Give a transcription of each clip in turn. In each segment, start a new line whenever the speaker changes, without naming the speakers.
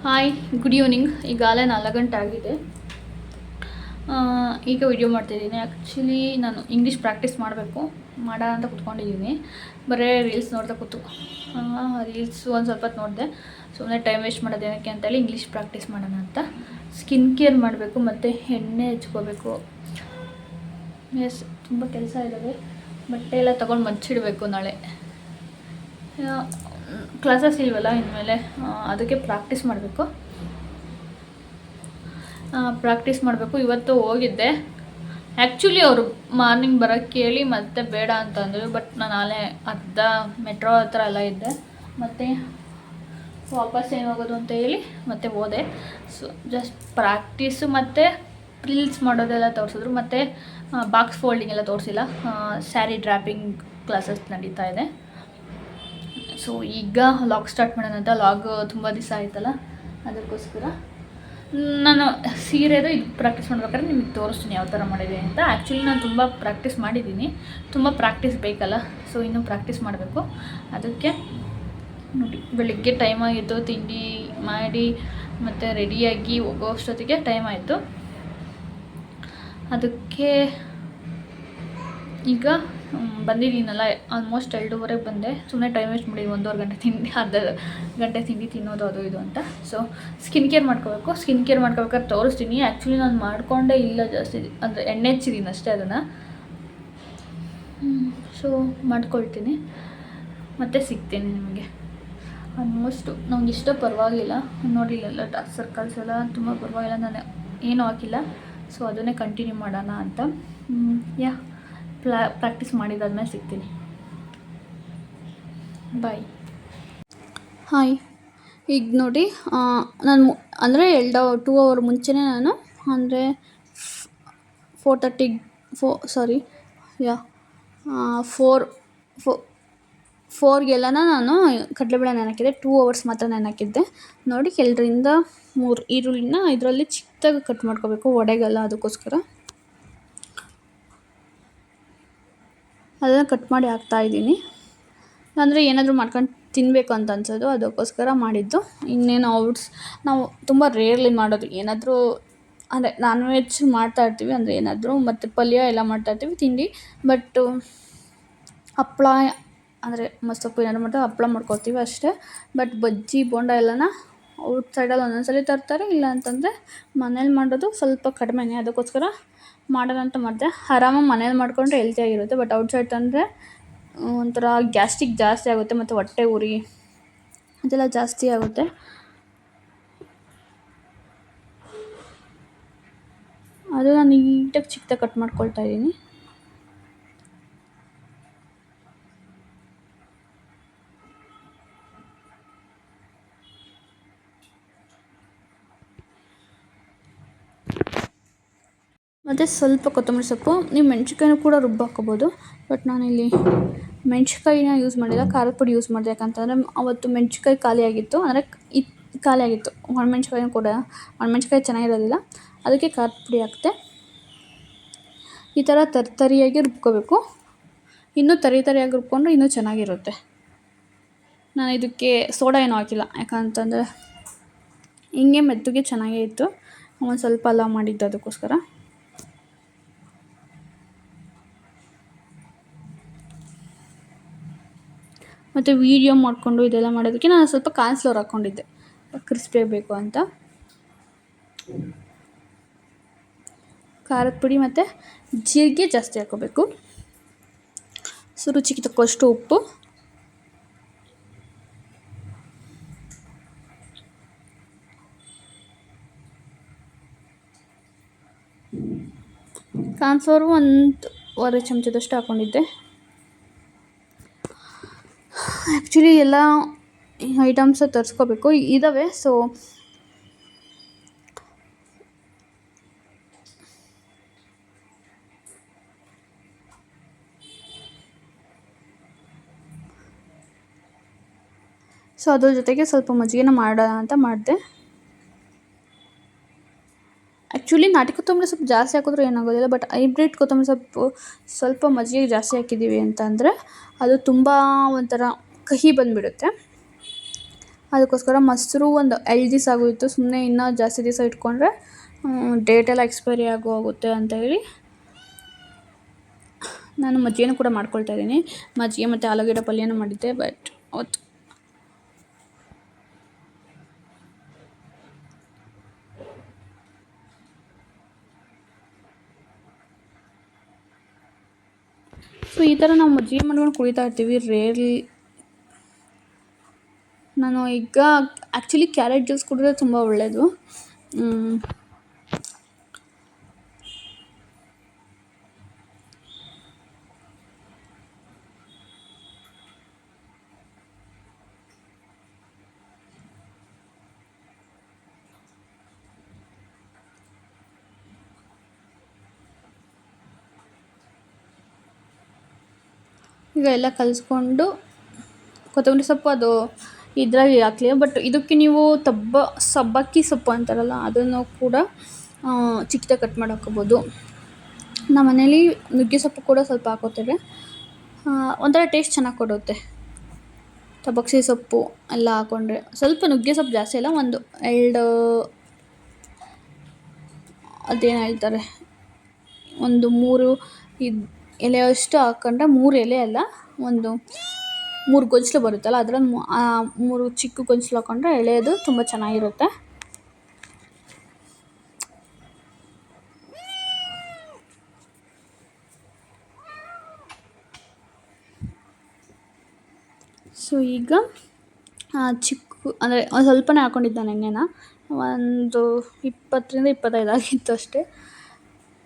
Hi, good evening. ಈಗಾಗಲೇ 4 ಗಂಟೆ ಆಗಿದೆ. ಈಗ ವಿಡಿಯೋ ಮಾಡ್ತಾಯಿದ್ದೀನಿ. ಆ್ಯಕ್ಚುಲಿ ನಾನು ಇಂಗ್ಲೀಷ್ ಪ್ರಾಕ್ಟೀಸ್ ಮಾಡಬೇಕು ಅಂತ ಕೂತ್ಕೊಂಡಿದ್ದೀನಿ. ಬರೀ ರೀಲ್ಸ್ ನೋಡ್ತಾ ರೀಲ್ಸ್ ಒಂದು ಸ್ವಲ್ಪ ಹೊತ್ತು ನೋಡಿದೆ. ಸುಮ್ಮನೆ ಟೈಮ್ ವೇಸ್ಟ್ ಮಾಡೋದೇನಕ್ಕೆ ಅಂತೇಳಿ ಇಂಗ್ಲೀಷ್ ಪ್ರಾಕ್ಟೀಸ್ ಮಾಡೋಣ ಅಂತ. ಸ್ಕಿನ್ ಕೇರ್ ಮಾಡಬೇಕು ಮತ್ತು ಎಣ್ಣೆ ಹಚ್ಕೋಬೇಕು. ಎಸ್, ತುಂಬ ಕೆಲಸ ಇದ್ದಾವೆ. ಬಟ್ಟೆ ಎಲ್ಲ ತೊಗೊಂಡು ಮಚ್ಚಿಡಬೇಕು. ನಾಳೆ ಕ್ಲಾಸಸ್ ಇಲ್ವಲ್ಲ ಇನ್ಮೇಲೆ, ಅದಕ್ಕೆ ಪ್ರಾಕ್ಟೀಸ್ ಮಾಡಬೇಕು. ಇವತ್ತು ಹೋಗಿದ್ದೆ. ಆ್ಯಕ್ಚುಲಿ ಅವರು ಮಾರ್ನಿಂಗ್ ಬರೋಕ್ಕೆ ಹೇಳಿ ಮತ್ತೆ ಬೇಡ ಅಂತಂದರು. ಬಟ್ ನಾನು ಅಲ್ಲೇ ಅರ್ಧ ಮೆಟ್ರೋ ಹತ್ರ ಎಲ್ಲ ಇದ್ದೆ. ಮತ್ತು ವಾಪಸ್ ಏನು ಹೋಗೋದು ಅಂತ ಹೇಳಿ ಮತ್ತೆ ಹೋದೆ. ಸೊ ಜಸ್ಟ್ ಪ್ರಾಕ್ಟೀಸು ಮತ್ತು ರೀಲ್ಸ್ ಮಾಡೋದೆಲ್ಲ ತೋರಿಸಿದ್ರು. ಮತ್ತು ಬಾಕ್ಸ್ ಫೋಲ್ಡಿಂಗ್ ಎಲ್ಲ ತೋರಿಸಿಲ್ಲ. ಸ್ಯಾರಿ ಡ್ರಾಪಿಂಗ್ ಕ್ಲಾಸಸ್ ನಡೀತಾ ಇದೆ. ಸೊ ಈಗ ಲಾಗ್ ಸ್ಟಾರ್ಟ್ ಮಾಡೋಣ ಅಂತ. ಲಾಗ್ ತುಂಬ ದಿವಸ ಆಯ್ತಲ್ಲ, ಅದಕ್ಕೋಸ್ಕರ ನಾನು ಸೀರೆದು ಇದು ಪ್ರಾಕ್ಟೀಸ್ ಮಾಡ್ಬೇಕಾದ್ರೆ ನಿಮಗೆ ತೋರಿಸ್ತೀನಿ ಯಾವ ಥರ ಮಾಡಿದೆ ಅಂತ. ಆ್ಯಕ್ಚುಲಿ ನಾನು ತುಂಬ ಪ್ರಾಕ್ಟೀಸ್ ಮಾಡಿದ್ದೀನಿ. ತುಂಬ ಪ್ರಾಕ್ಟೀಸ್ ಬೇಕಲ್ಲ, ಸೊ ಇನ್ನೂ ಪ್ರಾಕ್ಟೀಸ್ ಮಾಡಬೇಕು. ಅದಕ್ಕೆ ನೋಡಿ, ಬೆಳಿಗ್ಗೆ ಟೈಮ್ ಆಗಿತ್ತು. ತಿಂಡಿ ಮಾಡಿ ಮತ್ತು ರೆಡಿಯಾಗಿ ಹೋಗೋ ಅಷ್ಟೊತ್ತಿಗೆ ಟೈಮ್ ಆಯಿತು. ಅದಕ್ಕೆ ಈಗ ಬಂದಿದ್ದೀನಲ್ಲ, ಆಲ್ಮೋಸ್ಟ್ 2:30 ಬಂದೆ. ಸುಮ್ಮನೆ ಟೈಮ್ ವೇಸ್ಟ್ ಮಾಡಿ 1.5 ಗಂಟೆ ತಿಂಡಿ, ಅರ್ಧ ಗಂಟೆ ತಿಂಡಿ ತಿನ್ನೋದು ಅದು ಇದು ಅಂತ. ಸೊ ಸ್ಕಿನ್ ಕೇರ್ ಮಾಡ್ಕೋಬೇಕಾದ್ರೆ ತೋರಿಸ್ತೀನಿ. ಆ್ಯಕ್ಚುಲಿ ನಾನು ಮಾಡಿಕೊಂಡೇ ಇಲ್ಲ ಜಾಸ್ತಿ, ಅಂದರೆ ಎಣ್ಣೆ ಹಚ್ಚಿದ್ದೀನಿ ಅಷ್ಟೇ ಅದನ್ನು. ಸೊ ಮಾಡ್ಕೊಳ್ತೀನಿ, ಮತ್ತೆ ಸಿಗ್ತೀನಿ ನಿಮಗೆ. ಆಲ್ಮೋಸ್ಟು ನಮ್ಗೆ ಇಷ್ಟ ಪರವಾಗಿಲ್ಲ. ನೋಡಿಲ್ಲ, ಡಾರ್ಕ್ ಸರ್ಕಲ್ಸ್ ಎಲ್ಲ ತುಂಬ ಪರವಾಗಿಲ್ಲ. ನಾನು ಏನೂ ಹಾಕಿಲ್ಲ. ಸೊ ಅದನ್ನೇ ಕಂಟಿನ್ಯೂ ಮಾಡೋಣ ಅಂತ. ಪ್ರಾಕ್ಟೀಸ್ ಮಾಡಿದಾದ್ಮೇಲೆ ಸಿಗ್ತೀನಿ. ಬಾಯ್. ಹಾಯ್, ಈಗ ನೋಡಿ, ನಾನು ಅಂದರೆ 2 ಅವರ್ ಮುಂಚೆನೇ ನಾನು ಅಂದರೆ 4ಗೆಲ್ಲ ನಾನು ಕಡಲೆಬೇಳೆ ನೆನಕಿದ್ದೆ. 2 ಅವರ್ಸ್ ಮಾತ್ರ ನೆನಕಿದ್ದೆ. ನೋಡಿ, 2-3 ಈರುಳ್ಳಿನ ಇದರಲ್ಲಿ ಚಿಕ್ಕದಾಗಿ ಕಟ್ ಮಾಡ್ಕೋಬೇಕು, ಒಡೆಗಲ್ಲ. ಅದಕ್ಕೋಸ್ಕರ ಅದನ್ನು ಕಟ್ ಮಾಡಿ ಹಾಕ್ತಾಯಿದ್ದೀನಿ. ಅಂದರೆ ಏನಾದರೂ ಮಾಡ್ಕೊಂಡು ತಿನ್ನಬೇಕು ಅಂತ ಅನ್ಸೋದು, ಅದಕ್ಕೋಸ್ಕರ ಮಾಡಿದ್ದು. ಇನ್ನೇನು ನಾವು ತುಂಬ ರೇರ್ಲಿ ಮಾಡೋದು. ಏನಾದರೂ ಅಂದರೆ ನಾನ್ ವೆಜ್ ಮಾಡ್ತಾಯಿರ್ತೀವಿ, ಅಂದರೆ ಏನಾದರೂ ಮತ್ತು ಪಲ್ಯ ಎಲ್ಲ ಮಾಡ್ತಾಯಿರ್ತೀವಿ, ತಿಂಡಿ. ಬಟ್ ಹಪ್ಳ ಅಂದರೆ ಮಸ್ಸೊಪ್ಪು ಏನಾದರೂ ಮಾಡ್ತಾರೆ, ಹಪ್ಳ ಮಾಡ್ಕೊತೀವಿ ಅಷ್ಟೇ. ಬಟ್ ಬಜ್ಜಿ ಬೋಂಡ ಎಲ್ಲನ ಔಟ್ಸೈಡಲ್ಲಿ ಒಂದೊಂದ್ಸಲಿ ತರ್ತಾರೆ. ಇಲ್ಲ ಅಂತಂದರೆ ಮನೇಲಿ ಮಾಡೋದು ಸ್ವಲ್ಪ ಕಡಿಮೆನೇ. ಅದಕ್ಕೋಸ್ಕರ ಮಾಡೋಣ ಅಂತ ಮಾಡಿದೆ. ಆರಾಮಾಗಿ ಮನೇಲಿ ಮಾಡಿಕೊಂಡ್ರೆ ಹೆಲ್ತಿಯಾಗಿರುತ್ತೆ. ಬಟ್ ಔಟ್ಸೈಡ್ ತಂದರೆ ಒಂಥರ ಗ್ಯಾಸ್ಟ್ರಿಕ್ ಜಾಸ್ತಿ ಆಗುತ್ತೆ, ಮತ್ತು ಹೊಟ್ಟೆ ಉರಿ ಅದೆಲ್ಲ ಜಾಸ್ತಿ ಆಗುತ್ತೆ. ಅದು ನಾನು ನೀಟಾಗಿ ಚಿಕ್ಕದಾಗಿ ಕಟ್ ಮಾಡ್ಕೊಳ್ತಾ ಇದ್ದೀನಿ. ಮತ್ತು ಸ್ವಲ್ಪ ಕೊತ್ತಂಬರಿ ಸೊಪ್ಪು. ನೀವು ಮೆಣ್ಸಿನ್ಕಾಯಿನೂ ಕೂಡ ಹಾಕ್ಕೋಬೋದು. ಬಟ್ ನಾನಿಲ್ಲಿ ಮೆಣ್ಸಿನ್ಕಾಯಿನ ಯೂಸ್ ಮಾಡಿಲ್ಲ, ಖಾರದ ಪುಡಿ ಯೂಸ್ ಮಾಡಿದೆ. ಯಾಕಂತಂದರೆ ಅವತ್ತು ಮೆಣ್ಸಿನ್ಕಾಯಿ ಖಾಲಿಯಾಗಿತ್ತು, ಅಂದರೆ ಖಾಲಿಯಾಗಿತ್ತು. ಒಣಮೆಣ್ಸಿನ್ಕಾಯಿನೂ ಕೂಡ, ಒಣಮೆಣ್ಸಿನ್ಕಾಯಿ ಚೆನ್ನಾಗಿರೋದಿಲ್ಲ, ಅದಕ್ಕೆ ಖಾರದ ಪುಡಿ ಹಾಕಿದೆ. ಈ ಥರ ತರಿಯಾಗಿ ರುಬ್ಕೋಬೇಕು. ಇನ್ನೂ ತರಿಯಾಗಿ ರುಬ್ಕೊಂಡ್ರೆ ಇನ್ನೂ ಚೆನ್ನಾಗಿರುತ್ತೆ. ನಾನು ಇದಕ್ಕೆ ಸೋಡಾ ಏನೂ ಹಾಕಿಲ್ಲ, ಯಾಕಂತಂದರೆ ಹಿಂಗೆ ಮೆತ್ತಗೆ ಚೆನ್ನಾಗೇ ಇತ್ತು. ಒಂದು ಸ್ವಲ್ಪ ಅಲ್ಲ ಮಾಡಿದ್ದು, ಅದಕ್ಕೋಸ್ಕರ. ಮತ್ತು ವೀಡಿಯೋ ಮಾಡಿಕೊಂಡು ಇದೆಲ್ಲ ಮಾಡೋದಕ್ಕೆ ನಾನು ಸ್ವಲ್ಪ ಕಾರ್ನ್ಫ್ಲೋರ್ ಹಾಕ್ಕೊಂಡಿದ್ದೆ, ಕ್ರಿಸ್ಪಿಯಾಗಿ ಬೇಕು ಅಂತ. ಖಾರದ ಪುಡಿ ಮತ್ತು ಜೀರಿಗೆ ಜಾಸ್ತಿ ಹಾಕ್ಕೋಬೇಕು. ಸೊ ರುಚಿಗೆ ತಕ್ಕಷ್ಟು ಉಪ್ಪು. ಕಾರ್ನ್ಫ್ಲೋರು 1.5 ಚಮಚದಷ್ಟು ಹಾಕ್ಕೊಂಡಿದ್ದೆ. ಆ್ಯಕ್ಚುಲಿ ಎಲ್ಲ ಐಟಮ್ಸ್ ತರಿಸ್ಕೋಬೇಕು, ಇದ್ದಾವೆ. ಸೊ ಅದ್ರ ಜೊತೆಗೆ ಸ್ವಲ್ಪ ಮಜ್ಜಿಗೆನ ಮಾಡೋಣ ಅಂತ ಮಾಡಿದೆ. ಆ್ಯಕ್ಚುಲಿ ನಾಟಿ ಕೊತ್ತಂಬರಿ ಸೊಪ್ಪು ಜಾಸ್ತಿ ಹಾಕಿದ್ರೂ ಏನಾಗೋದಿಲ್ಲ. ಬಟ್ ಹೈಬ್ರಿಡ್ ಕೊತ್ತಂಬರಿ ಸೊಪ್ಪು ಸ್ವಲ್ಪ ಮಜ್ಜಿಗೆ ಜಾಸ್ತಿ ಹಾಕಿದ್ದೀವಿ ಅಂತಂದರೆ ಅದು ತುಂಬ ಒಂಥರ ಕಹಿ ಬಂದುಬಿಡುತ್ತೆ. ಅದಕ್ಕೋಸ್ಕರ ಮೊಸರು ಒಂದು 5 ದಿವಸ ಆಗೋಯಿತು. ಸುಮ್ಮನೆ ಇನ್ನೂ ಜಾಸ್ತಿ ದಿವಸ ಇಟ್ಕೊಂಡ್ರೆ ಡೇಟೆಲ್ಲ ಎಕ್ಸ್ಪೈರಿ ಹೋಗುತ್ತೆ ಅಂತ ಹೇಳಿ ನಾನು ಮಜ್ಜಿಗೆನೂ ಕೂಡ ಮಾಡ್ಕೊಳ್ತಾ ಇದ್ದೀನಿ. ಮಜ್ಜಿಗೆ ಮತ್ತು ಆಲೂಗಡ್ಡೆ ಪಲ್ಯನೂ ಮಾಡಿದ್ದೆ. ಬಟ್ ಅವತ್ತು ಸೊ ಈ ಥರ ನಾವು ಮಜ್ಜಿಗೆ ಮಾಡ್ಕೊಂಡು ಕುಡಿತಾ ಇರ್ತೀವಿ. ರೇರ್ಲಿ ನಾನು ಈಗ ಆ್ಯಕ್ಚುಲಿ ಕ್ಯಾರೆಟ್ ಜ್ಯೂಸ್ ಕುಡಿದ್ರೆ ತುಂಬ ಒಳ್ಳೆಯದು. ಈಗ ಎಲ್ಲ ಕಲಿಸ್ಕೊಂಡು ಕೊತ್ತಂಬರಿ ಸೊಪ್ಪು ಅದು ಇದ್ರಾಗೆ ಹಾಕಲಿ. ಬಟ್ ಇದಕ್ಕೆ ನೀವು ಸಬ್ಬಕ್ಕಿ ಸೊಪ್ಪು ಅಂತಾರಲ್ಲ ಅದನ್ನು ಕೂಡ ಚಿಕ್ಕದಾಗಿ ಕಟ್ ಮಾಡಿ ಹಾಕ್ಕೋಬೋದು. ನಮ್ಮ ಮನೇಲಿ ನುಗ್ಗೆ ಸೊಪ್ಪು ಕೂಡ ಸ್ವಲ್ಪ ಹಾಕೋತೇವೆ. ಒಂಥರ ಟೇಸ್ಟ್ ಚೆನ್ನಾಗಿ ಕೊಡುತ್ತೆ. ಸಬ್ಬಕ್ಕಿ ಸೊಪ್ಪು ಎಲ್ಲ ಹಾಕ್ಕೊಂಡ್ರೆ ಸ್ವಲ್ಪ ನುಗ್ಗೆ ಸೊಪ್ಪು ಜಾಸ್ತಿ ಅಲ್ಲ, ಒಂದು 2 ಅದೇನು ಹೇಳ್ತಾರೆ, ಒಂದು 3 ಎಲೆಯಷ್ಟು ಹಾಕ್ಕೊಂಡ್ರೆ, 3 ಎಲೆ ಅಲ್ಲ, ಒಂದು 3 ಗೊಂಚಲು ಬರುತ್ತಲ್ಲ ಅದರಲ್ಲಿ 3 ಚಿಕ್ಕ ಗೊಂಚಲು ಹಾಕ್ಕೊಂಡ್ರೆ ಎಳೆಯದು ತುಂಬ ಚೆನ್ನಾಗಿರುತ್ತೆ. ಸೊ ಈಗ ಅಂದರೆ ಒಂದು ಸ್ವಲ್ಪನೇ ಹಾಕ್ಕೊಂಡಿದ್ದೆ ಎಣ್ಣೆನ. ಒಂದು 20-25 ಆಗಿತ್ತು ಅಷ್ಟೇ.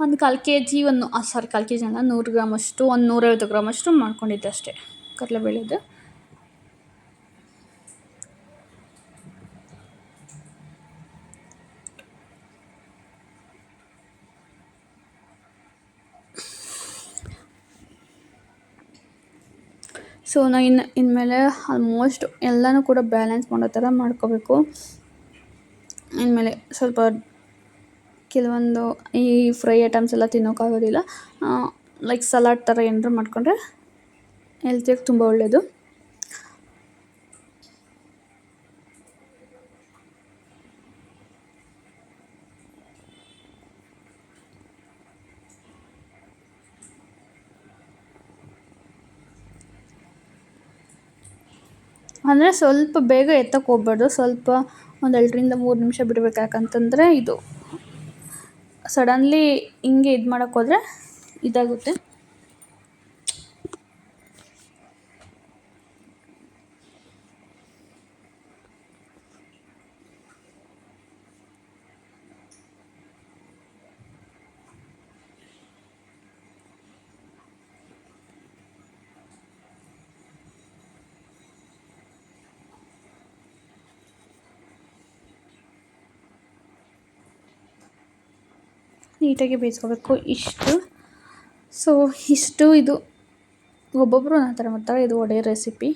ಒಂದು 1/4 kg ಕಾಲು ಕೆ ಜಿ ಅಲ್ಲ, 100 ಗ್ರಾಮಷ್ಟು, ಒಂದು 150 ಗ್ರಾಮಷ್ಟು ಮಾಡ್ಕೊಂಡಿದ್ದೆ ಅಷ್ಟೇ ಕಡಲೆಬೇಳೆದು. ಸೊ ನಾವು ಇನ್ಮೇಲೆ ಆಲ್ಮೋಸ್ಟ್ ಎಲ್ಲನೂ ಕೂಡ ಬ್ಯಾಲೆನ್ಸ್ ಮಾಡೋ ಥರ ಮಾಡ್ಕೋಬೇಕು. ಇನ್ಮೇಲೆ ಸ್ವಲ್ಪ ಕೆಲವೊಂದು ಈ ಫ್ರೈ ಐಟಮ್ಸ್ ಎಲ್ಲ ತಿನ್ನೋಕ್ಕಾಗೋದಿಲ್ಲ. ಲೈಕ್ ಸಲಾಡ್ ಥರ ಏನಾರು ಮಾಡಿಕೊಂಡ್ರೆ ಹೆಲ್ತಿಗೆ ತುಂಬ ಒಳ್ಳೆಯದು. ಅಂದರೆ ಸ್ವಲ್ಪ ಬೇಗ ಎತ್ತಕ್ಕೆ ಹೋಗ್ಬಾರ್ದು. ಸ್ವಲ್ಪ ಒಂದು 2-3 ನಿಮಿಷ ಬಿಡಬೇಕು. ಯಾಕಂತಂದರೆ ಇದು ಸಡನ್ಲಿ ಹಿಂಗೆ ಇದು ಮಾಡೋಕ್ಕೋದ್ರೆ ಇದಾಗುತ್ತೆ. ನೀಟಾಗಿ ಬೇಯಿಸ್ಕೋಬೇಕು ಇಷ್ಟು. ಸೊ ಇದು ಒಬ್ಬೊಬ್ಬರು ಆ ಥರ ಮಾಡ್ತಾರೆ. ಇದು ವಡೆ ರೆಸಿಪಿ.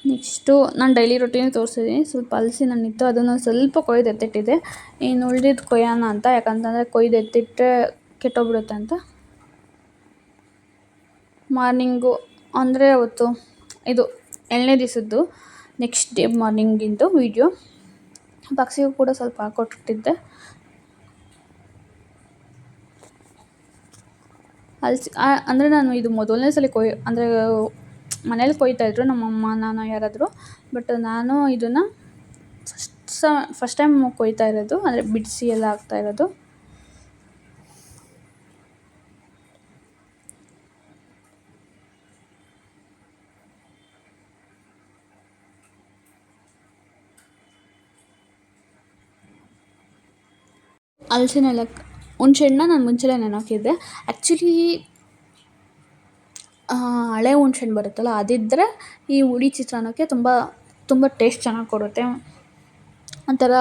ನೆಕ್ಸ್ಟು ನಾನು ಡೈಲಿ ರೊಟೀನ್ ತೋರಿಸಿದ್ದೀನಿ. ಸ್ವಲ್ಪ ಹಲಸಿನ ಹಣ್ಣಿತ್ತು, ಅದನ್ನು ಸ್ವಲ್ಪ ಕೊಯ್ದು ಎತ್ತಿಟ್ಟಿದ್ದೆ. ಇನ್ನು ಉಳಿದಿದ್ದು ಕೊಯ್ಯೋಣ ಅಂತ. ಯಾಕಂತಂದರೆ ಕೊಯ್ದು ಎತ್ತಿಟ್ಟರೆ ಕೆಟ್ಟೋಗ್ಬಿಡುತ್ತೆ ಅಂತ. ಮಾರ್ನಿಂಗು ಅಂದರೆ ಅವತ್ತು ಇದು 7ನೇ ದಿವಸದ್ದು ನೆಕ್ಸ್ಟ್ ಡೇ ಮಾರ್ನಿಂಗಿಂದು ವೀಡಿಯೋ ಬಾಕ್ಸಿಗೂ ಕೂಡ ಸ್ವಲ್ಪ ಹಾಕ್ಕೊಟ್ಟಿದ್ದೆ. ಅಂದರೆ ನಾನು ಇದು ಮೊದಲನೇ ಸಲ ಅಂದರೆ ಮನೇಲಿ ಕೊಯ್ತಾಯಿದ್ರು ನಮ್ಮಮ್ಮ, ನಾನು ಯಾರಾದರೂ. ಬಟ್ ನಾನು ಇದನ್ನು ಫಸ್ಟ್ ಟೈಮ್ ಕೊಯ್ತಾ ಇರೋದು, ಅಂದರೆ ಬಿಡಿಸಿ ಎಲ್ಲ ಹಾಕ್ತಾ ಇರೋದು. ಹಲಸಿನ ಹುಣ್ಸೆಹಣ್ಣನ್ನ ನಾನು ಮುಂಚೆನೇ ನೆನೆಹಾಕಿದ್ದೆ. ಆ್ಯಕ್ಚುಲಿ ಹಳೆ ಹುಣ್ಸೆಹಣ್ಣು ಬರುತ್ತಲ್ಲ ಅದಿದ್ದರೆ ಈ ಹುಳಿ ಚಿತ್ರಾನ್ನಕ್ಕೆ ತುಂಬ ಟೇಸ್ಟ್ ಚೆನ್ನಾಗಿ ಕೊಡುತ್ತೆ. ಒಂಥರ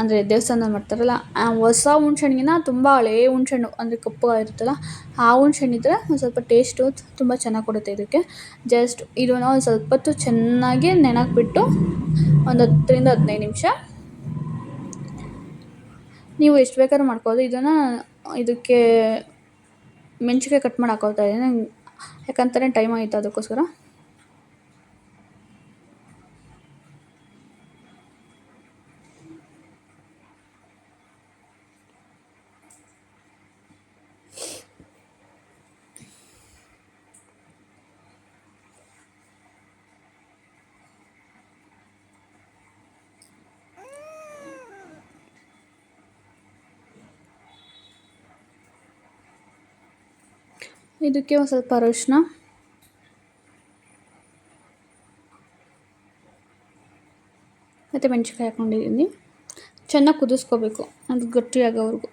ಅಂದರೆ ದೇವಸ್ಥಾನದಲ್ಲಿ ಮಾಡ್ತಾರಲ್ಲ ಹೊಸ ಹುಣ್ಸೆಹಣ್ಣಿಗಿಂತ ತುಂಬ ಹಳೇ ಹುಣ್ಸೆಹಣ್ಣು ಅಂದರೆ ಕಪ್ಪುಗಾಗಿರುತ್ತಲ್ಲ ಆ ಹುಣ್ಸೆಹಣ್ಣಿದ್ರೆ ಒಂದು ಸ್ವಲ್ಪ ಟೇಸ್ಟು ತುಂಬ ಚೆನ್ನಾಗಿ ಕೊಡುತ್ತೆ. ಇದಕ್ಕೆ ಜಸ್ಟ್ ಇದನ್ನು ಒಂದು ಸ್ವಲ್ಪ ಹೊತ್ತು ಚೆನ್ನಾಗಿ ನೆನೆಹಾಕ್ಬಿಟ್ಟು ಒಂದು 10-15 ನಿಮಿಷ ನೀವು ಎಷ್ಟು ಬೇಕಾದ್ರೂ ಮಾಡ್ಕೋಬೋದು. ಇದಕ್ಕೆ ಮೆಣಸಿನ್ಕಾಯಿ ಕಟ್ ಮಾಡಿ ಹಾಕ್ಕೊಳ್ತಾ ಇದ್ದೀನಿ, ಯಾಕಂತಲೇ ಟೈಮ್ ಆಯಿತು ಅದಕ್ಕೋಸ್ಕರ. ಇದಕ್ಕೆ ಒಂದು ಸ್ವಲ್ಪ ಅರಿಶಿನ, ಮತ್ತು ಮೆಣಸಿನ್ಕಾಯಿ ಹಾಕ್ಕೊಂಡಿದ್ದೀನಿ. ಚೆನ್ನಾಗಿ ಕುದಿಸ್ಕೋಬೇಕು, ಅದು ಗಟ್ಟಿಯಾಗೋವರೆಗೂ.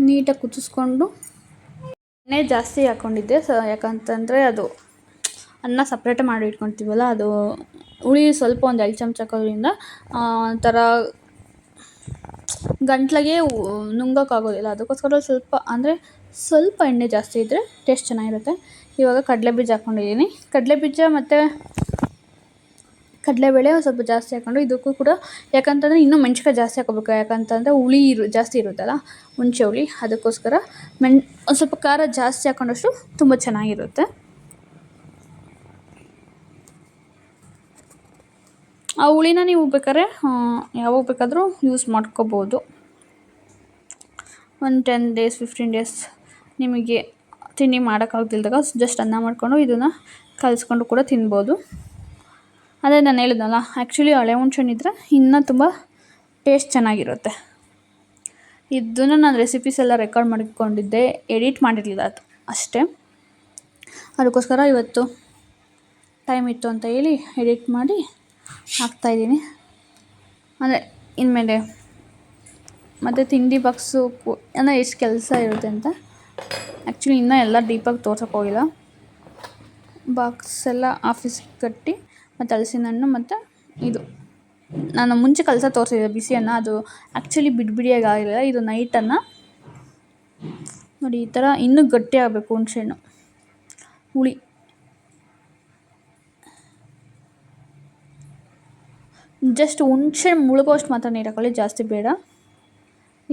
ನೀಟಾಗಿ ಕುದಿಸ್ಕೊಂಡು ಎಣ್ಣೆ ಜಾಸ್ತಿ ಹಾಕ್ಕೊಂಡಿದ್ದೆ ಯಾಕಂತಂದರೆ ಅದು ಅನ್ನ ಸಪ್ರೇಟ್ ಮಾಡಿ ಇಟ್ಕೊತೀವಲ್ಲ, ಅದು ಹುಳಿ ಸ್ವಲ್ಪ ಒಂದು 2 ಚಮಚ ಹಾಕೋದ್ರಿಂದ ಒಂಥರ ಗಂಟ್ಲಿಗೆ ನುಂಗೋಕ್ಕಾಗೋದಿಲ್ಲ. ಅದಕ್ಕೋಸ್ಕರ ಸ್ವಲ್ಪ ಎಣ್ಣೆ ಜಾಸ್ತಿ ಇದ್ದರೆ ಟೇಸ್ಟ್ ಚೆನ್ನಾಗಿರುತ್ತೆ. ಇವಾಗ ಕಡಲೆಬೀಜ ಹಾಕ್ಕೊಂಡಿದ್ದೀನಿ. ಕಡಲೆಬೀಜ ಮತ್ತು ಕಡಲೆಬೇಳೆ ಒಂದು ಸ್ವಲ್ಪ ಜಾಸ್ತಿ ಹಾಕ್ಕೊಂಡು, ಇದಕ್ಕೂ ಕೂಡ ಯಾಕಂತಂದರೆ ಇನ್ನೂ ಮೆಣಸಿನ್ಕಾಯಿ ಜಾಸ್ತಿ ಹಾಕೋಬೇಕು. ಯಾಕಂತಂದರೆ ಹುಳಿ ಜಾಸ್ತಿ ಇರುತ್ತಲ್ಲ, ಹುಣಸೆ ಹುಳಿ, ಅದಕ್ಕೋಸ್ಕರ ಒಂದು ಸ್ವಲ್ಪ ಖಾರ ಜಾಸ್ತಿ ಹಾಕೊಂಡಷ್ಟು ತುಂಬ ಚೆನ್ನಾಗಿರುತ್ತೆ. ಆ ಹುಳಿನ ನೀವು ಬೇಕಾದ್ರೆ ಯಾವಾಗ ಬೇಕಾದರೂ ಯೂಸ್ ಮಾಡ್ಕೋಬೋದು. ಒಂದು 10 days 15 days ನಿಮಗೆ ತಿಂಡಿ ಮಾಡೋಕ್ಕಾಗ್ದಿಲ್ದಾಗ ಜಸ್ಟ್ ಅನ್ನ ಮಾಡಿಕೊಂಡು ಇದನ್ನು ಕಲಿಸ್ಕೊಂಡು ಕೂಡ ತಿನ್ಬೋದು. ಅದೇ ನಾನು ಹೇಳಿದ್ನಲ್ಲ, ಆ್ಯಕ್ಚುಲಿ ಹಳೆ ಹುಣ್ಸೆಹಣ್ಣು ಇದ್ದರೆ ಇನ್ನೂ ತುಂಬ ಟೇಸ್ಟ್ ಚೆನ್ನಾಗಿರುತ್ತೆ. ಇದನ್ನು ನಾನು ರೆಸಿಪೀಸ್ ಎಲ್ಲ ರೆಕಾರ್ಡ್ ಮಾಡಿಕೊಂಡಿದ್ದೆ, ಎಡಿಟ್ ಮಾಡಿರಲಿಲ್ಲ ಅದು ಅಷ್ಟೇ. ಅದಕ್ಕೋಸ್ಕರ ಇವತ್ತು ಟೈಮ್ ಇತ್ತು ಅಂತ ಹೇಳಿ ಎಡಿಟ್ ಮಾಡಿ ಹಾಕ್ತಾಯಿದ್ದೀನಿ. ಅಂದರೆ ಇನ್ಮೇಲೆ ಮತ್ತು ತಿಂಡಿ ಬಾಕ್ಸು ಅಂದರೆ ಎಷ್ಟು ಕೆಲಸ ಇರುತ್ತೆ ಅಂತ ಆ್ಯಕ್ಚುಲಿ ಇನ್ನೂ ಎಲ್ಲ ಡೀಪಾಗಿ ತೋರ್ಸೋಕ್ಕೆ ಹೋಗಿಲ್ಲ. ಬಾಕ್ಸ್ ಎಲ್ಲ ಆಫೀಸ್ಗೆ ಕಟ್ಟಿ ಮತ್ತು ಹಲಸಿನ ಹಣ್ಣು ಮತ್ತು ಇದು ನಾನು ಮುಂಚೆ ಕಲಸ ತೋರಿಸಿದ್ದೆ ಬಿಸಿ ಅನ್ನ, ಅದು ಆ್ಯಕ್ಚುಲಿ ಬಿಡಿಯಾಗಿ ಆಗಿಲ್ಲ. ಇದು ನೈಟನ್ನು ನೋಡಿ ಈ ಥರ ಇನ್ನೂ ಗಟ್ಟಿ ಆಗಬೇಕು ಹುಣಸೆಹಣ್ಣು ಹುಳಿ. ಜಸ್ಟ್ ಹುಣಸೆಹಣ್ಣು ಮುಳುಗೋಷ್ಟು ಮಾತ್ರ ನೀರು ಹಾಕೊಳ್ಳಿ, ಜಾಸ್ತಿ ಬೇಡ.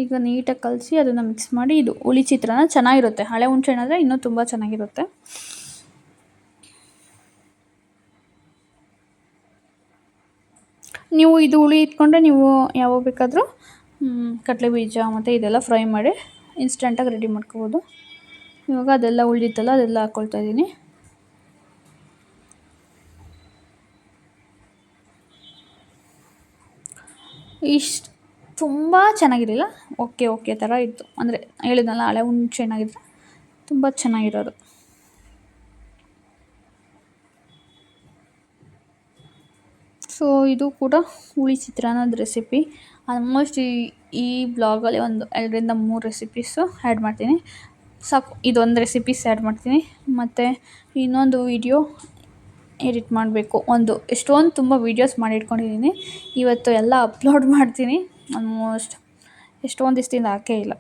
ಈಗ ನೀಟಾಗಿ ಕಲಸಿ ಅದನ್ನು ಮಿಕ್ಸ್ ಮಾಡಿ, ಇದು ಹುಳಿ ಚಿತ್ರಾನ್ನ ಚೆನ್ನಾಗಿರುತ್ತೆ. ಹಳೆ ಹುಣಸೆಹಣ್ಣು ಆದರೆ ಇನ್ನೂ ತುಂಬ ಚೆನ್ನಾಗಿರುತ್ತೆ. ನೀವು ಇದು ಹುಳಿ ಇಟ್ಕೊಂಡ್ರೆ ನೀವು ಯಾವಾಗ ಬೇಕಾದರೂ ಕಡಲೆ ಬೀಜ ಮತ್ತು ಇದೆಲ್ಲ ಫ್ರೈ ಮಾಡಿ ಇನ್ಸ್ಟೆಂಟಾಗಿ ರೆಡಿ ಮಾಡ್ಕೋಬೋದು. ಇವಾಗ ಅದೆಲ್ಲ ಉಳಿದಿತ್ತಲ್ಲ ಅದೆಲ್ಲ ಹಾಕ್ಕೊಳ್ತಾ ಇದ್ದೀನಿ. ಇಷ್ಟು ತುಂಬ ಚೆನ್ನಾಗಿರಲಿಲ್ಲ, ಓಕೆ ಥರ ಇತ್ತು. ಅಂದರೆ ಹೇಳಿದ್ನಲ್ಲ, ಹಳೆ ಹುಣಸೆಹಣ್ಣಾಗಿದ್ದರೆ ತುಂಬ ಚೆನ್ನಾಗಿರೋದು. ಸೊ ಇದು ಕೂಡ ಹುಳಿ ಚಿತ್ರಾನ್ನದ ರೆಸಿಪಿ. ಆಲ್ಮೋಸ್ಟ್ ಈ ಬ್ಲಾಗಲ್ಲಿ ಒಂದು 2ರಿಂದ 3 ರೆಸಿಪೀಸು ಆ್ಯಡ್ ಮಾಡ್ತೀನಿ. ಸಾಕು, ಇದೊಂದು ರೆಸಿಪೀಸ್ ಆ್ಯಡ್ ಮಾಡ್ತೀನಿ. ಮತ್ತು ಇನ್ನೊಂದು ವೀಡಿಯೋ ಎಡಿಟ್ ಮಾಡಬೇಕು. ಎಷ್ಟೊಂದು ತುಂಬ ವೀಡಿಯೋಸ್ ಮಾಡಿಟ್ಕೊಂಡಿದ್ದೀನಿ. ಇವತ್ತು ಎಲ್ಲ ಅಪ್ಲೋಡ್ ಮಾಡ್ತೀನಿ. ಆಲ್ಮೋಸ್ಟ್ ಎಷ್ಟೊಂದು ದಿವಸದಿಂದ ಹಾಕೇ ಇಲ್ಲ.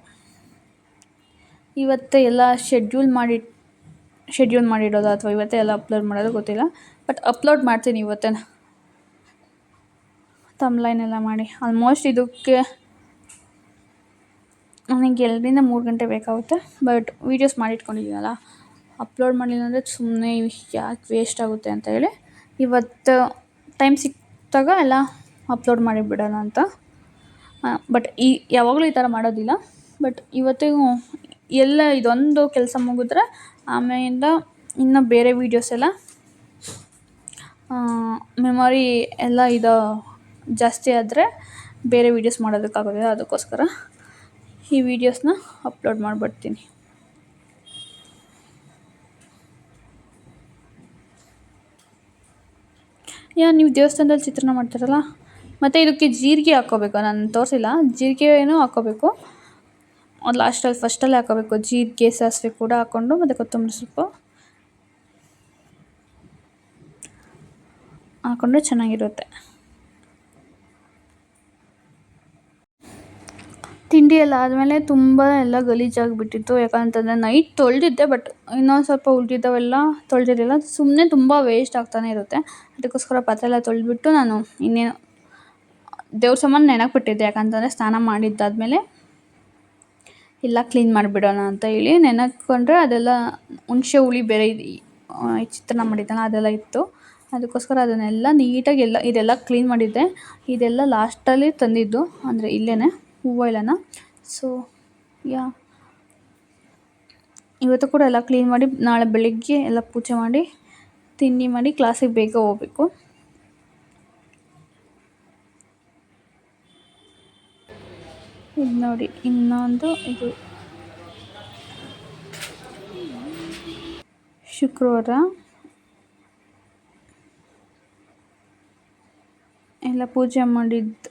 ಇವತ್ತೇ ಎಲ್ಲ ಶೆಡ್ಯೂಲ್ ಮಾಡಿಡೋದು ಅಥವಾ ಇವತ್ತೇ ಎಲ್ಲ ಅಪ್ಲೋಡ್ ಮಾಡೋದು ಗೊತ್ತಿಲ್ಲ. ಬಟ್ ಅಪ್ಲೋಡ್ ಮಾಡ್ತೀನಿ ಇವತ್ತೇ, ಥಂಬ್ನೈಲ್ ಎಲ್ಲ ಮಾಡಿ. ಆಲ್ಮೋಸ್ಟ್ ಇದಕ್ಕೆ ನನಗೆ 2ರಿಂದ 3 ಗಂಟೆ ಬೇಕಾಗುತ್ತೆ. ಬಟ್ ವೀಡಿಯೋಸ್ ಮಾಡಿಟ್ಕೊಂಡಿದ್ದೀನಲ್ಲ, ಅಪ್ಲೋಡ್ ಮಾಡಲಿಲ್ಲ ಅಂದರೆ ಸುಮ್ಮನೆ ಯಾಕೆ ವೇಸ್ಟ್ ಆಗುತ್ತೆ ಅಂತ ಹೇಳಿ ಇವತ್ತು ಟೈಮ್ ಸಿಕ್ಕಿದಾಗ ಎಲ್ಲ ಅಪ್ಲೋಡ್ ಮಾಡಿಬಿಡೋಣ ಅಂತ. ಬಟ್ ಯಾವಾಗಲೂ ಈ ಥರ ಮಾಡೋದಿಲ್ಲ. ಬಟ್ ಇವತ್ತಿಗೂ ಎಲ್ಲ ಇದೊಂದು ಕೆಲಸ ಮುಗಿದ್ರೆ ಆಮೇಲಿಂದ ಇನ್ನು ಬೇರೆ ವೀಡಿಯೋಸ್ ಎಲ್ಲ ಮೆಮೊರಿ ಎಲ್ಲ ಜಾಸ್ತಿ ಆದರೆ ಬೇರೆ ವೀಡಿಯೋಸ್ ಮಾಡೋದಕ್ಕಾಗೋದಿಲ್ಲ. ಅದಕ್ಕೋಸ್ಕರ ಈ ವಿಡಿಯೋಸ್ನ ಅಪ್ಲೋಡ್ ಮಾಡಿಬಿಡ್ತೀನಿ. ನೀವು ದೇವಸ್ಥಾನದಲ್ಲಿ ಚಿತ್ರಾನ್ನ ಮಾಡ್ತಾರಲ್ಲ, ಮತ್ತು ಇದಕ್ಕೆ ಜೀರಿಗೆ ಹಾಕ್ಕೋಬೇಕು. ನಾನು ತೋರಿಸಿಲ್ಲ, ಜೀರಿಗೆನೂ ಹಾಕ್ಕೋಬೇಕು. ಲಾಸ್ಟಲ್ಲಿ ಫಸ್ಟಲ್ಲೇ ಹಾಕ್ಕೋಬೇಕು. ಜೀರಿಗೆ ಸಾಸಿವೆ ಕೂಡ ಹಾಕ್ಕೊಂಡು ಮತ್ತು ಕೊತ್ತಂಬರಿ ಸೊಪ್ಪು ಹಾಕ್ಕೊಂಡ್ರೆ ಚೆನ್ನಾಗಿರುತ್ತೆ. ತಿಂಡಿ ಎಲ್ಲ ಆದಮೇಲೆ ತುಂಬ ಎಲ್ಲ ಗಲೀಜಾಗಿಬಿಟ್ಟಿತ್ತು. ಯಾಕಂತಂದರೆ ನೈಟ್ ತೊಳೆದಿದ್ದೆ, ಬಟ್ ಇನ್ನೊಂದು ಸ್ವಲ್ಪ ಉಳಿದಿದ್ದವೆಲ್ಲ ತೊಳೆದಿರಲಿಲ್ಲ. ಸುಮ್ಮನೆ ತುಂಬ ವೇಸ್ಟ್ ಆಗ್ತಾನೆ ಇರುತ್ತೆ. ಅದಕ್ಕೋಸ್ಕರ ಪಾತ್ರೆ ಎಲ್ಲ ತೊಳೆದ್ಬಿಟ್ಟು ನಾನು ಇನ್ನೇನು ದೇವ್ರ ಸಾಮಾನು ನೆನಕ್ಕೆ ಬಿಟ್ಟಿದ್ದೆ. ಯಾಕಂತಂದರೆ ಸ್ನಾನ ಮಾಡಿದ್ದಾದಮೇಲೆ ಎಲ್ಲ ಕ್ಲೀನ್ ಮಾಡಿಬಿಡೋಣ ಅಂತ ಹೇಳಿ ನೆನಕೊಂಡ್ರೆ ಅದೆಲ್ಲ ಹುಣಸೆ ಹುಳಿ ಬೇರೆ ಚಿತ್ರಾನ್ನ ಮಾಡಿದ್ದಲ್ಲ ಅದೆಲ್ಲ ಇತ್ತು. ಅದಕ್ಕೋಸ್ಕರ ಅದನ್ನೆಲ್ಲ ನೀಟಾಗಿ ಇದೆಲ್ಲ ಕ್ಲೀನ್ ಮಾಡಿದ್ದೆ. ಇದೆಲ್ಲ ಲಾಸ್ಟಲ್ಲಿ ತಂದಿದ್ದು, ಅಂದರೆ ಇಲ್ಲೇ ಹೂವು ಎಲ್ಲನ. ಸೊ ಇವತ್ತು ಕೂಡ ಎಲ್ಲ ಕ್ಲೀನ್ ಮಾಡಿ ನಾಳೆ ಬೆಳಿಗ್ಗೆ ಎಲ್ಲ ಪೂಜೆ ಮಾಡಿ ತಿಂಡಿ ಮಾಡಿ ಕ್ಲಾಸಿಗೆ ಬೇಗ ಹೋಗಬೇಕು. ಇದು ನೋಡಿ ಇನ್ನೊಂದು, ಇದು ಶುಕ್ರವಾರ ಎಲ್ಲ ಪೂಜೆ ಮಾಡಿದ್ದು,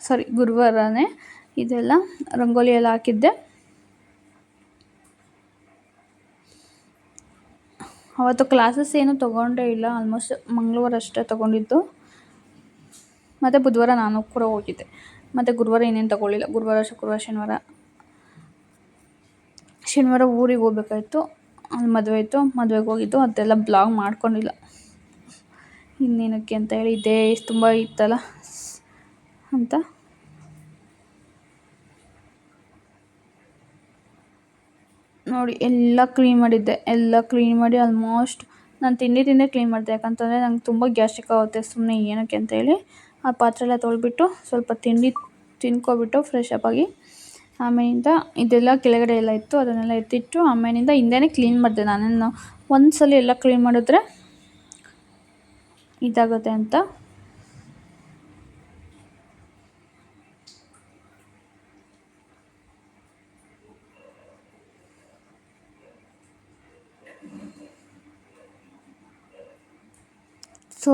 ಸಾರಿ ಗುರುವಾರನೇ ಇದೆಲ್ಲ ರಂಗೋಲಿ ಎಲ್ಲ ಹಾಕಿದ್ದೆ. ಅವತ್ತು ಕ್ಲಾಸಸ್ ಏನು ತೊಗೊಂಡೇ ಇಲ್ಲ, ಆಲ್ಮೋಸ್ಟ್ ಮಂಗಳವಾರ ಅಷ್ಟೇ ತೊಗೊಂಡಿದ್ದು. ಮತ್ತು ಬುಧವಾರ ನಾನು ಕೂಡ ಹೋಗಿದ್ದೆ. ಮತ್ತು ಗುರುವಾರ ಏನೇನು ತೊಗೊಳ್ಳಿಲ್ಲ. ಗುರುವಾರ, ಶುಕ್ರವಾರ, ಶನಿವಾರ ಊರಿಗೆ ಹೋಗ್ಬೇಕಾಯ್ತು, ಅಲ್ಲಿ ಮದುವೆ ಇತ್ತು, ಮದುವೆಗೆ ಹೋಗಿದ್ದು. ಅದೆಲ್ಲ ಬ್ಲಾಗ್ ಮಾಡ್ಕೊಂಡಿಲ್ಲ, ಇನ್ನೇನಕ್ಕೆ ಅಂತ ಹೇಳಿ. ಇದೇ ತುಂಬ ಇತ್ತಲ್ಲ ಅಂತ. ನೋಡಿ ಎಲ್ಲ ಕ್ಲೀನ್ ಮಾಡಿದ್ದೆ. ಎಲ್ಲ ಕ್ಲೀನ್ ಮಾಡಿ ಆಲ್ಮೋಸ್ಟ್ ನಾನು ತಿಂದೇ ಕ್ಲೀನ್ ಮಾಡಿದೆ. ಯಾಕಂತಂದರೆ ನಂಗೆ ತುಂಬ ಗ್ಯಾಸ್ಟ್ರಿಕ್ ಆಗುತ್ತೆ, ಸುಮ್ಮನೆ ಏನಕ್ಕೆ ಅಂತ ಹೇಳಿ ಆ ಪಾತ್ರೆ ಎಲ್ಲ ತೊಳೆದ್ಬಿಟ್ಟು ಸ್ವಲ್ಪ ತಿಂಡಿ ತಿನ್ಕೊಬಿಟ್ಟು ಫ್ರೆಶ್ ಅಪ್ ಆಗಿ ಆಮೇಲಿಂದ ಇದೆಲ್ಲ ಕೆಳಗಡೆ ಎಲ್ಲ ಇತ್ತು, ಅದನ್ನೆಲ್ಲ ಎತ್ತಿಟ್ಟು ಆಮೇಲಿಂದ ಹಿಂದೆನೇ ಕ್ಲೀನ್ ಮಾಡಿದೆ. ನಾನೇನು ಒಂದು ಸಲ ಎಲ್ಲ ಕ್ಲೀನ್ ಮಾಡಿದ್ರೆ ಇದಾಗುತ್ತೆ ಅಂತ. ಸೊ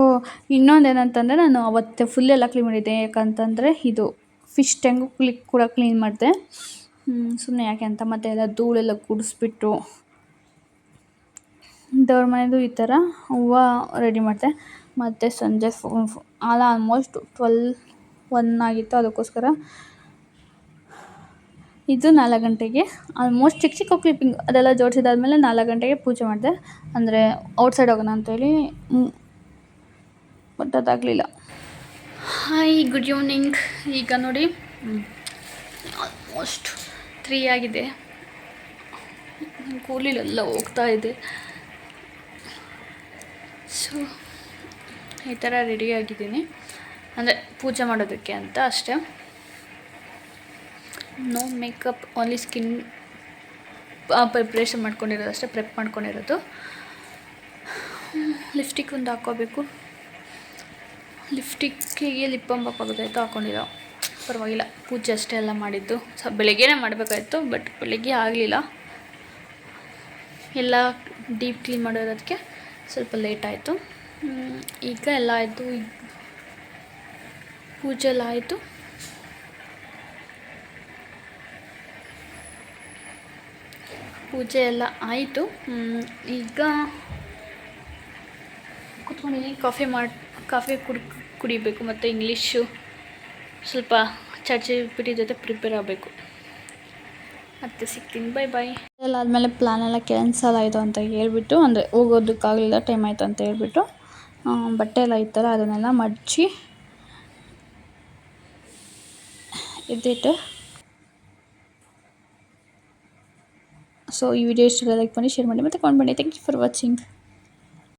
ಇನ್ನೊಂದು ಏನಂತಂದರೆ, ನಾನು ಅವತ್ತು ಫುಲ್ ಎಲ್ಲ ಕ್ಲೀನ್ ಮಾಡಿದ್ದೆ. ಯಾಕಂತಂದರೆ ಇದು ಫಿಶ್ ಟ್ಯಾಂಕು ಕೂಡ ಕ್ಲೀನ್ ಮಾಡಿದೆ, ಸುಮ್ಮನೆ ಯಾಕೆ ಅಂತ. ಮತ್ತು ಎಲ್ಲ ಧೂಳೆಲ್ಲ ಗುಡಿಸ್ಬಿಟ್ಟು ದೇವ್ರ ಮನೆಯದು ಈ ಥರ ಹೂವು ರೆಡಿ ಮಾಡಿದೆ. ಮತ್ತು ಸಂಜೆ ಆಲ್ಮೋಸ್ಟ್ 1 ಆಗಿತ್ತು. ಅದಕ್ಕೋಸ್ಕರ ಇದು 4 ಗಂಟೆಗೆ ಆಲ್ಮೋಸ್ಟ್ ಚಿಕ್ಕ ಕ್ಲಿಪ್ಪಿಂಗ್ ಅದೆಲ್ಲ ಜೋಡಿಸಿದಾದ್ಮೇಲೆ 4 ಗಂಟೆಗೆ ಪೂಜೆ ಮಾಡಿದೆ. ಅಂದರೆ ಔಟ್ಸೈಡ್ ಹೋಗೋಣ ಅಂತೇಳಿ, ಬಟ್ ಅದಾಗಲಿಲ್ಲ. Hi, good evening. ಈಗ ನೋಡಿ ಆಲ್ಮೋಸ್ಟ್ 3 ಆಗಿದೆ. ಕೂಲಿಲೆಲ್ಲ ಹೋಗ್ತಾ ಇದೆ. ಸೊ ಈ ಥರ ರೆಡಿಯಾಗಿದ್ದೀನಿ, ಅಂದರೆ ಪೂಜೆ ಮಾಡೋದಕ್ಕೆ ಅಂತ ಅಷ್ಟೇ. No makeup, only skin preparation ಮಾಡ್ಕೊಂಡಿರೋದು ಅಷ್ಟೇ, ಪ್ರೆಪ್ ಮಾಡ್ಕೊಂಡಿರೋದು. ಲಿಪ್ಸ್ಟಿಕ್ ಒಂದು ಹಾಕ್ಕೋಬೇಕು. ಲಿಪ್ಸ್ಟಿಕ್ಕಿಗೆ ಲಿಪ್ ಬಾಮ್ ಹಾಕೋಬೇಕಾಯ್ತು, ಹಾಕ್ಕೊಂಡಿಲ್ಲ. ಪರವಾಗಿಲ್ಲ, ಪೂಜೆ ಅಷ್ಟೇ ಎಲ್ಲ ಮಾಡಿದ್ದು. ಬೆಳಗ್ಗೆನೇ ಮಾಡಬೇಕಾಯ್ತು, ಬಟ್ ಬೆಳಗ್ಗೆ ಆಗಲಿಲ್ಲ. ಎಲ್ಲ ಡೀಪ್ ಕ್ಲೀನ್ ಮಾಡೋದಕ್ಕೆ ಸ್ವಲ್ಪ ಲೇಟ್ ಆಯಿತು. ಈಗ ಎಲ್ಲ ಆಯಿತು, ಈಗ ಪೂಜೆ ಎಲ್ಲ ಆಯಿತು. ಪೂಜೆ ಎಲ್ಲ ಆಯಿತು. ಈಗ ಕೂತ್ಕೊಂಡಿದ್ದೀನಿ. ಕಾಫಿ ಕುಡಿಬೇಕು. ಮತ್ತು ಇಂಗ್ಲೀಷು ಸ್ವಲ್ಪ ChatGPT ಜೊತೆ ಪ್ರಿಪೇರ್ ಆಗಬೇಕು. ಮತ್ತೆ ಸಿಗ್ತೀನಿ, ಬಾಯ್. ಎಲ್ಲ ಆದಮೇಲೆ ಪ್ಲ್ಯಾನ್ ಎಲ್ಲ ಕ್ಯಾನ್ಸಲ್ ಆಯಿತು ಅಂತ ಹೇಳ್ಬಿಟ್ಟು, ಅಂದರೆ ಹೋಗೋದಕ್ಕಾಗಲಿಲ್ಲ, ಟೈಮ್ ಆಯಿತು ಅಂತ ಹೇಳ್ಬಿಟ್ಟು ಬಟ್ಟೆ ಎಲ್ಲ ಇತ್ತಲ್ಲ ಅದನ್ನೆಲ್ಲ ಮಡಚಿ ಎದ್ದಿಟ್ಟು. ಸೊ ಈ ವಿಡಿಯೋ ಇಷ್ಟ ಲೈಕ್ ಮಾಡಿ, ಶೇರ್ ಮಾಡಿ, ಮತ್ತು ಕಮೆಂಟ್ ಮಾಡಿ. Thank you for watching.